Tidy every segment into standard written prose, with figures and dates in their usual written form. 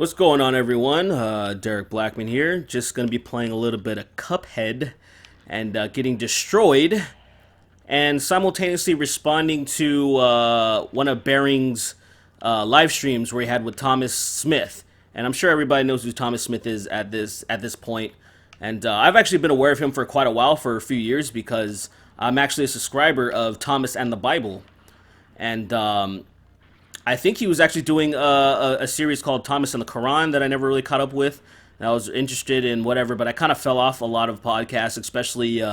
What's going on, everyone? Derek Blackman here. Just going to be playing a little bit of CupHead and getting destroyed, and simultaneously responding to one of Bering's live streams where he had with Thomas Smith. And I'm sure everybody knows who Thomas Smith is at this point. And I've actually been aware of him for quite a while, for a few years, because I'm actually a subscriber of Thomas and the Bible. And I think he was actually doing a series called Thomas and the Quran that I never really caught up with. And I was interested in whatever, but I kind of fell off a lot of podcasts, especially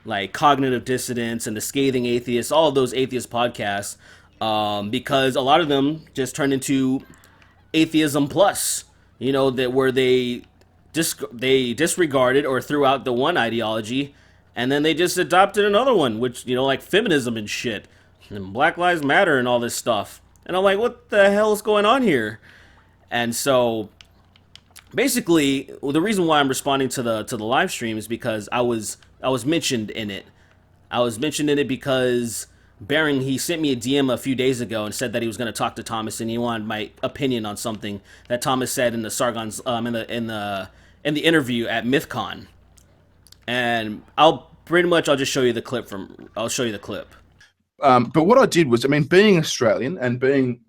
like Cognitive Dissonance and The Scathing Atheist, all of those atheist podcasts, because a lot of them just turned into atheism plus. You know, that where they disregarded or threw out the one ideology, and then they just adopted another one, which, like feminism and shit, and Black Lives Matter and all this stuff. And I'm like, what the hell is going on here? And so, basically, the reason why I'm responding to the live stream is because I was mentioned in it. I was mentioned in it because Bering, he sent me a DM a few days ago and said that he was going to talk to Thomas, and he wanted my opinion on something that Thomas said in the Sargon's in the interview at MythCon. And I'll just show you the clip I'll show you the clip. But what I did was, being Australian and being,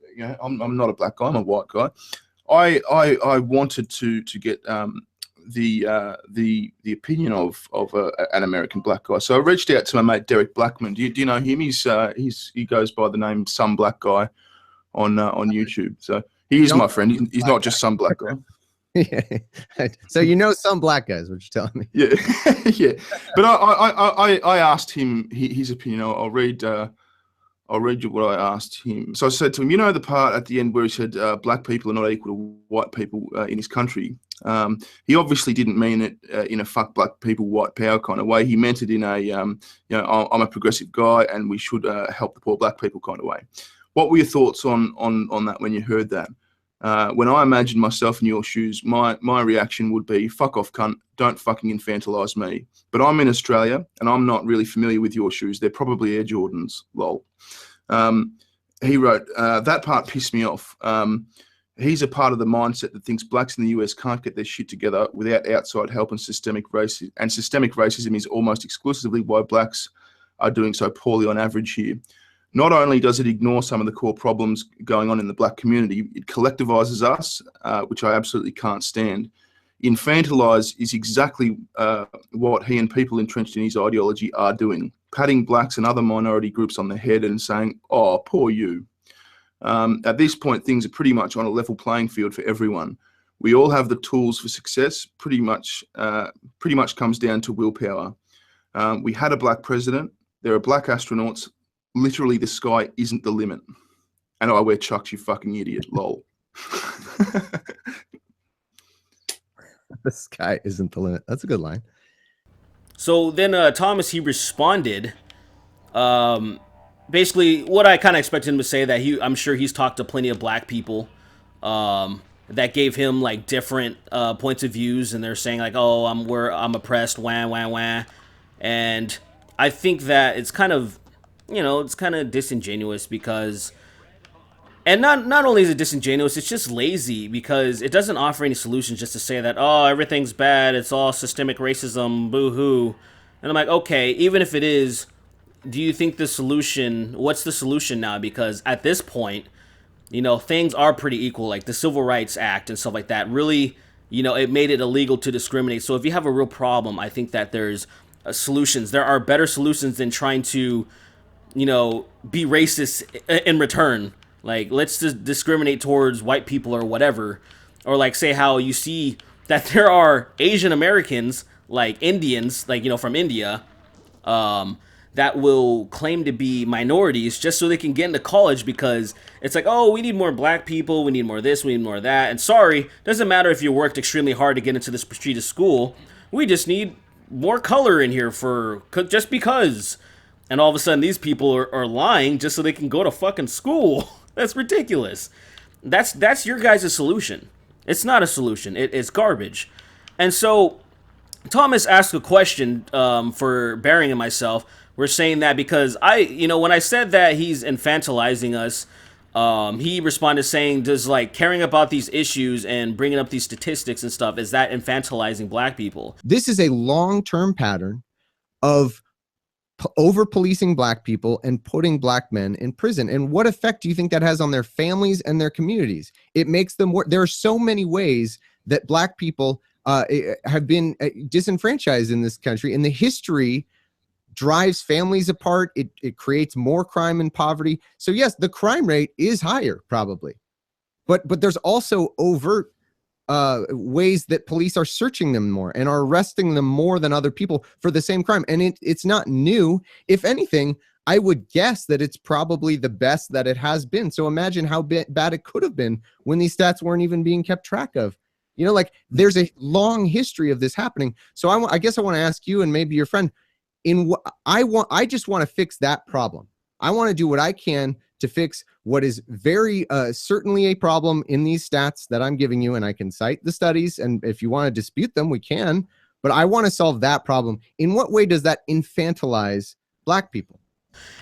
I'm not a black guy, I'm a white guy. I wanted to get the opinion of an American black guy. So I reached out to my mate Derek Blackman. Do you know him? He goes by the name Some Black Guy on YouTube. So he is my friend. He's not just some black guy. Yeah. So some black guys, what you're telling me. Yeah, yeah. But I asked him his opinion. I'll read you what I asked him. So I said to him, the part at the end where he said black people are not equal to white people in his country. He obviously didn't mean it in a fuck black people, white power kind of way. He meant it in a, I'm a progressive guy and we should help the poor black people kind of way. What were your thoughts on that when you heard that? When I imagine myself in your shoes, my reaction would be, fuck off, cunt, don't fucking infantilize me. But I'm in Australia, and I'm not really familiar with your shoes. They're probably Air Jordans, lol. He wrote, that part pissed me off. He's a part of the mindset that thinks blacks in the US can't get their shit together without outside help and systemic racism. And systemic racism is almost exclusively why blacks are doing so poorly on average here. Not only does it ignore some of the core problems going on in the black community, it collectivizes us, which I absolutely can't stand. Infantilize is exactly what he and people entrenched in his ideology are doing, patting blacks and other minority groups on the head and saying, oh, poor you. At this point, things are pretty much on a level playing field for everyone. We all have the tools for success, pretty much comes down to willpower. We had a black president, there are black astronauts. Literally, the sky isn't the limit. And I wear chucks, you fucking idiot. Lol. The sky isn't the limit. That's a good line. So then Thomas, he responded. Basically, what I kind of expected him to say, that I'm sure he's talked to plenty of black people that gave him like different points of views, and they're saying like, oh, I'm oppressed, wah, wah, wah. And I think that it's kind of, it's kind of disingenuous because, and not only is it disingenuous, it's just lazy because it doesn't offer any solutions, just to say that, oh, everything's bad, it's all systemic racism, boo-hoo. And I'm like, okay, even if it is, do you think what's the solution now? Because at this point, things are pretty equal, like the Civil Rights Act and stuff like that really, it made it illegal to discriminate. So if you have a real problem, I think that there's solutions. There are better solutions than trying to be racist in return. Like, let's just discriminate towards white people or whatever. Or like say how you see that there are Asian Americans, like Indians, like, from India, that will claim to be minorities just so they can get into college, because it's like, oh, we need more black people, we need more this, we need more that. And sorry, doesn't matter if you worked extremely hard to get into this prestigious school. We just need more color in here just because. And all of a sudden, these people are lying just so they can go to fucking school. That's ridiculous. That's your guys' solution. It's not a solution. It's garbage. And so, Thomas asked a question for Bering and myself. We're saying that because when I said that he's infantilizing us, He responded saying, does like caring about these issues and bringing up these statistics and stuff, is that infantilizing black people? This is a long-term pattern of over policing black people and putting black men in prison. And what effect do you think that has on their families and their communities? It makes them work. There are so many ways that black people have been disenfranchised in this country, and the history drives families apart. It creates more crime and poverty. So yes, the crime rate is higher probably, but there's also overt ways that police are searching them more and are arresting them more than other people for the same crime. And it's not new. If anything, I would guess that it's probably the best that it has been. So imagine how bad it could have been when these stats weren't even being kept track of. You know, like there's a long history of this happening. So I guess I want to ask you and maybe your friend, I just want to fix that problem. I want to do what I can to fix what is very certainly a problem in these stats that I'm giving you, and I can cite the studies, and if you want to dispute them, we can, but I want to solve that problem. In what way does that infantilize black people?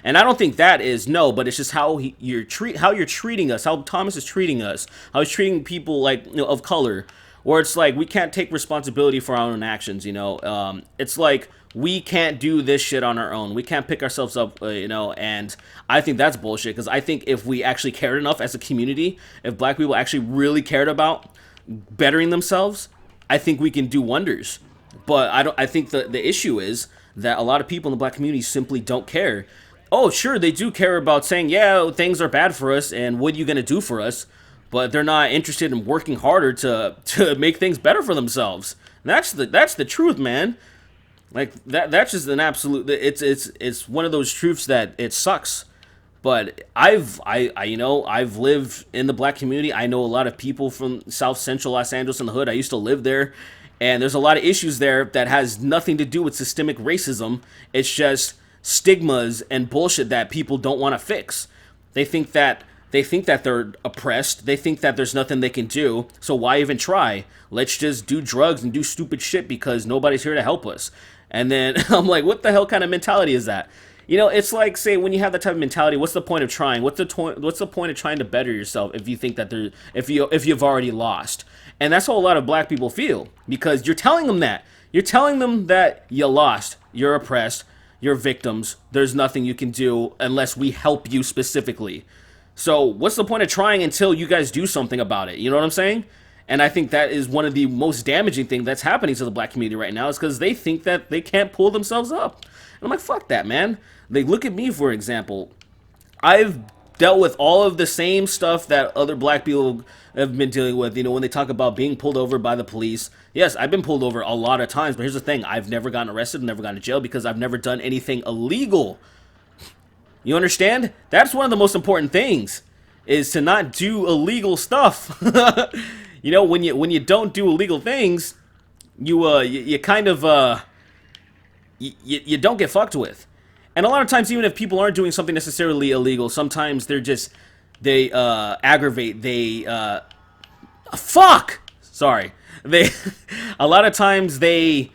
And I don't think that is no, but it's just how you're treating us, how Thomas is treating us, how he's treating people like, you know, of color, where it's like we can't take responsibility for our own actions. You know, it's like we can't do this shit on our own. We can't pick ourselves up, you know. And I think that's bullshit, because I think if we actually cared enough as a community, if black people actually really cared about bettering themselves, I think we can do wonders. But I think the issue is that a lot of people in the black community simply don't care. Oh, sure, they do care about saying, yeah, things are bad for us, and what are you gonna do for us? But they're not interested in working harder to make things better for themselves. And that's the truth, man. Like that's just an absolute. It's one of those truths that it sucks. But I've lived in the black community. I know a lot of people from South Central Los Angeles in the hood. I used to live there, and there's a lot of issues there that has nothing to do with systemic racism. It's just stigmas and bullshit that people don't want to fix. They think that they're oppressed. They think that there's nothing they can do. So why even try? Let's just do drugs and do stupid shit because nobody's here to help us. And then I'm like, what the hell kind of mentality is that? You know, it's like, say, when you have that type of mentality, what's the point of trying? What's the point of trying to better yourself if you think that if you've already lost? And that's how a lot of black people feel, because you're telling them that. You're telling them that you lost, you're oppressed, you're victims. There's nothing you can do unless we help you specifically. So what's the point of trying until you guys do something about it? You know what I'm saying? And I think that is one of the most damaging things that's happening to the black community right now, is because they think that they can't pull themselves up. And I'm like, fuck that, man. They look at me, for example. I've dealt with all of the same stuff that other black people have been dealing with. You know, when they talk about being pulled over by the police. Yes, I've been pulled over a lot of times, but here's the thing. I've never gotten arrested, never gone to jail, because I've never done anything illegal. You understand? That's one of the most important things, is to not do illegal stuff. You know, when you don't do illegal things, you kind of you don't get fucked with. And a lot of times, even if people aren't doing something necessarily illegal, sometimes they aggravate, fuck. Sorry, a lot of times they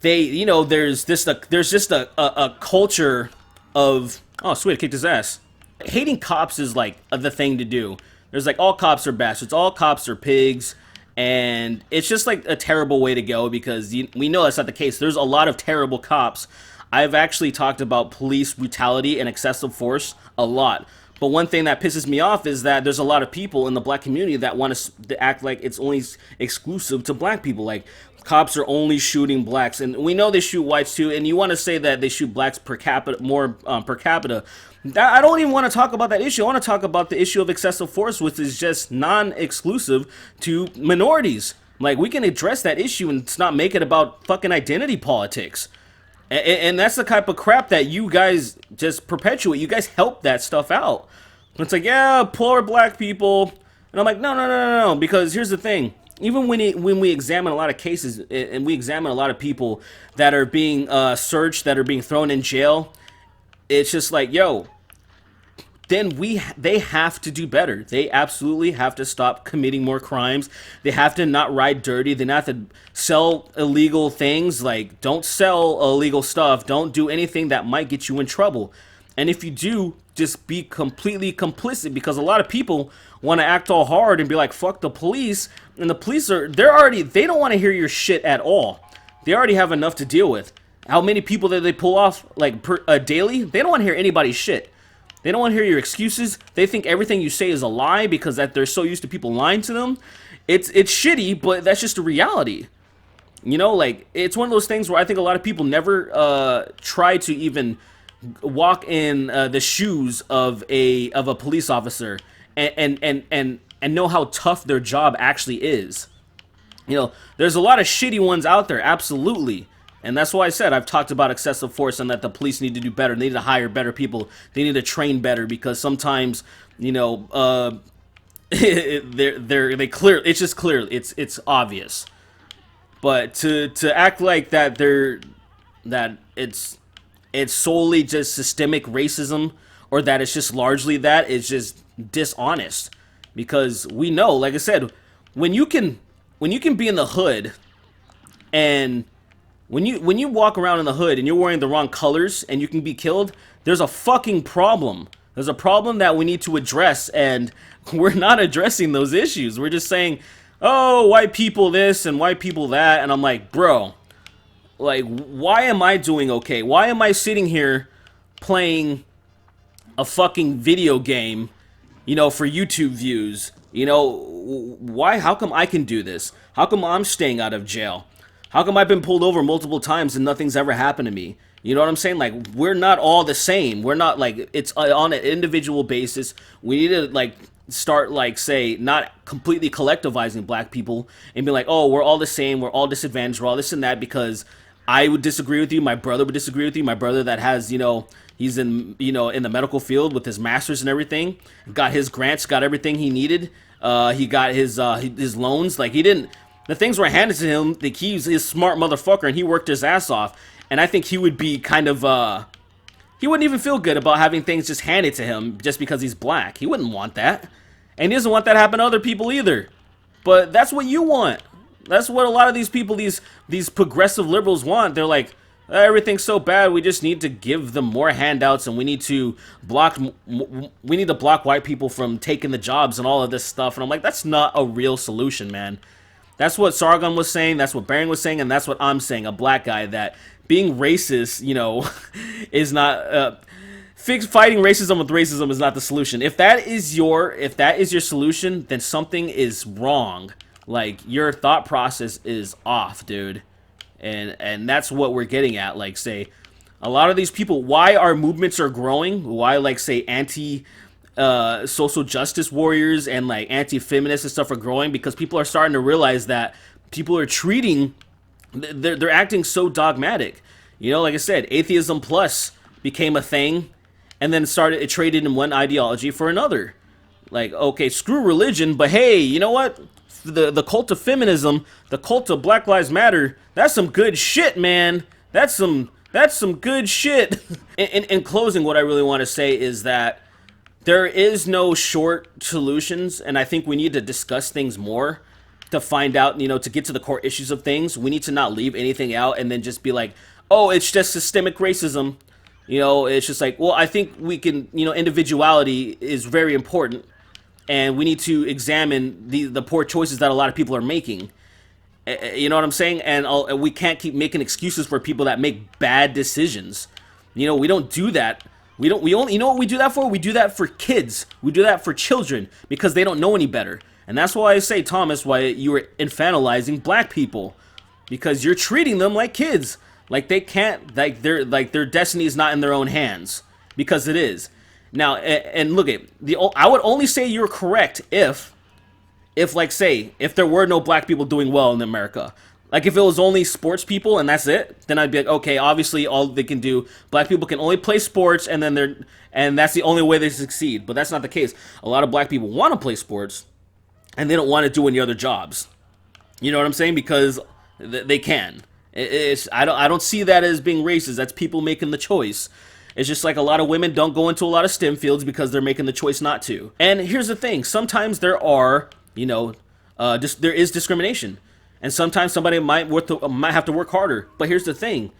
you know, there's just a culture of, oh sweet, I kicked his ass. Hating cops is like the thing to do. There's like, all cops are bastards, all cops are pigs, and it's just like a terrible way to go, because we know that's not the case. There's a lot of terrible cops. I've actually talked about police brutality and excessive force a lot. But one thing that pisses me off is that there's a lot of people in the black community that want to act like it's only exclusive to black people. Like, cops are only shooting blacks, and we know they shoot whites too. And you want to say that they shoot blacks per capita, more per capita. I don't even want to talk about that issue. I want to talk about the issue of excessive force, which is just non-exclusive to minorities. Like, we can address that issue and not make it about fucking identity politics. And that's the type of crap that you guys just perpetuate. You guys help that stuff out. It's like, yeah, poor black people. And I'm like, no, because here's the thing. Even when we examine a lot of cases, and we examine a lot of people that are being searched, that are being thrown in jail, it's just like, yo, then they have to do better. They absolutely have to stop committing more crimes. They have to not ride dirty. They have to sell illegal things. Like, don't sell illegal stuff. Don't do anything that might get you in trouble. And if you do, just be completely complicit, because a lot of people want to act all hard and be like, fuck the police. And the police they don't want to hear your shit at all. They already have enough to deal with. How many people that they pull off like daily? They don't want to hear anybody's shit. They don't want to hear your excuses. They think everything you say is a lie because that they're so used to people lying to them. It's shitty, but that's just the reality. You know, like, it's one of those things where I think a lot of people never try to even walk in the shoes of a police officer and know how tough their job actually is. You know, there's a lot of shitty ones out there, absolutely. And that's why I said I've talked about excessive force and that the police need to do better. They need to hire better people. They need to train better, because sometimes, you know, they clear. It's just clear. It's obvious. But to act like that it's solely just systemic racism, or that it's just largely that, is just dishonest. Because we know, like I said, when you can be in the hood, and when you walk around in the hood and you're wearing the wrong colors and you can be killed, there's a fucking problem. There's a problem that we need to address, and we're not addressing those issues. We're just saying, oh, white people this and white people that, and I'm like, bro, like, why am I doing okay? Why am I sitting here playing a fucking video game, you know, for YouTube views? You know, why? How come I can do this? How come I'm staying out of jail? How come I've been pulled over multiple times and nothing's ever happened to me? You know what I'm saying? Like, we're not all the same. We're not, like, it's on an individual basis. We need to, like, start, like, say, not completely collectivizing black people and be like, oh, we're all the same, we're all disadvantaged, we're all this and that, because I would disagree with you, my brother would disagree with you, my brother that has, you know, he's in, you know, in the medical field with his master's and everything, got his grants, got everything he needed, he got his loans, like, he didn't, the things were handed to him, like, he's a smart motherfucker, and he worked his ass off, and I think he would be kind of, he wouldn't even feel good about having things just handed to him just because he's black. He wouldn't want that. And he doesn't want that to happen to other people either. But that's what you want. That's what a lot of these people, these progressive liberals want. They're like, everything's so bad, we just need to give them more handouts, and we need to block white people from taking the jobs and all of this stuff. And I'm like, that's not a real solution, man. That's what Sargon was saying, that's what Baron was saying, and that's what I'm saying, a black guy, that being racist, you know, is not fighting racism with racism is not the solution. If that is your solution, then something is wrong. Like, your thought process is off, dude. And that's what we're getting at. Like, say, a lot of these people, why our movements are growing, why, like, say, social justice warriors and, like, anti-feminists and stuff are growing, because people are starting to realize that people are they're acting so dogmatic. You know, like I said, atheism plus became a thing, and then it traded in one ideology for another. Like, okay, screw religion, but hey, you know what? The cult of feminism, the cult of Black Lives Matter, that's some good shit, man. That's some good shit. In closing, what I really want to say is that there is no short solutions, and I think we need to discuss things more to find out, you know, to get to the core issues of things. We need to not leave anything out and then just be like, oh, it's just systemic racism. You know, it's just like, well, I think we can, you know, individuality is very important, and we need to examine the poor choices that a lot of people are making. You know what I'm saying? And we can't keep making excuses for people that make bad decisions. You know, we don't do that. We only, you know what we do that for? We do that for kids. We do that for children, because they don't know any better. And that's why I say, Thomas, why you are infantilizing black people, because you're treating them like kids, like they can't, like their destiny is not in their own hands, because it is. Now, and look at I would only say you're correct if like, say, if there were no black people doing well in America. Like, if it was only sports people and that's it, then I'd be like, okay, obviously all they can do, black people can only play sports, and that's the only way they succeed. But that's not the case. A lot of black people want to play sports, and they don't want to do any other jobs. You know what I'm saying? Because they can. I don't see that as being racist. That's people making the choice. It's just like a lot of women don't go into a lot of STEM fields because they're making the choice not to. And here's the thing. Sometimes there are, you know, there is discrimination. And sometimes somebody might have to work harder. But here's the thing.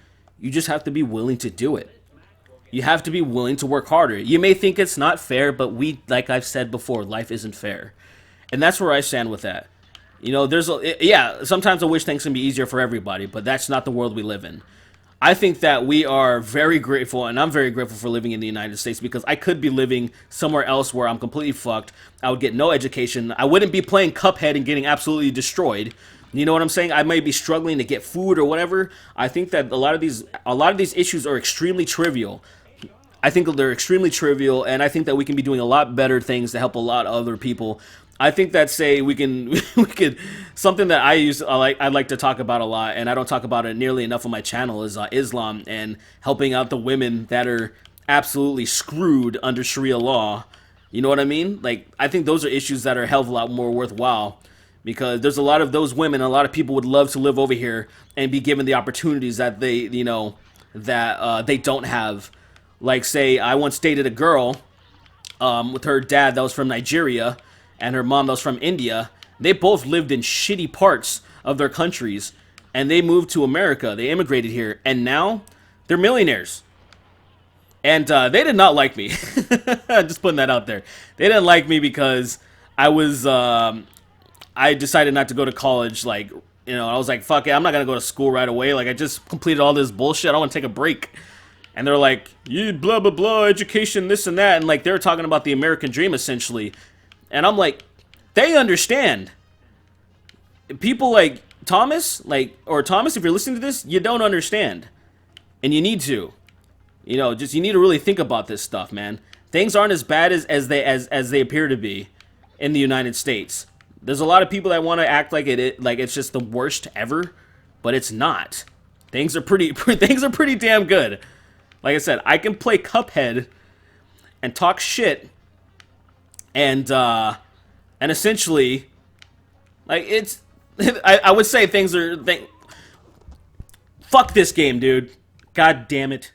You just have to be willing to do it. You have to be willing to work harder. You may think it's not fair, but like I've said before, life isn't fair. And that's where I stand with that. You know, yeah, sometimes I wish things can be easier for everybody, but that's not the world we live in. I think that we are very grateful, and I'm very grateful for living in the United States, because I could be living somewhere else where I'm completely fucked. I would get no education. I wouldn't be playing CupHead and getting absolutely destroyed. You know what I'm saying? I might be struggling to get food or whatever. I think that a lot of these issues are extremely trivial. I think they're extremely trivial, and I think that we can be doing a lot better things to help a lot of other people. I think that, say, we could something that I'd like to talk about a lot, and I don't talk about it nearly enough on my channel, is Islam and helping out the women that are absolutely screwed under Sharia law. You know what I mean? Like, I think those are issues that are a hell of a lot more worthwhile, because there's a lot of those women, a lot of people would love to live over here and be given the opportunities that they don't have. Like, say, I once dated a girl with her dad that was from Nigeria and her mom that was from India. They both lived in shitty parts of their countries, and they moved to America. They immigrated here, and now they're millionaires. And they did not like me. Just putting that out there. They didn't like me because I decided not to go to college. Like, you know, I was like, fuck it, I'm not gonna go to school right away. Like, I just completed all this bullshit. I want to take a break. And they're like, you blah blah blah, education, this and that, and like they're talking about the American dream essentially. And I'm like, they understand. People like Thomas, Thomas, if you're listening to this, you don't understand, and you need to. You know, you need to really think about this stuff, man. Things aren't as bad as they appear to be in the United States. There's a lot of people that want to act like it's just the worst ever, but it's not. Things are pretty damn good. Like I said, I can play CupHead and talk shit, and essentially, like, it's, I would say things are, fuck this game, dude. God damn it.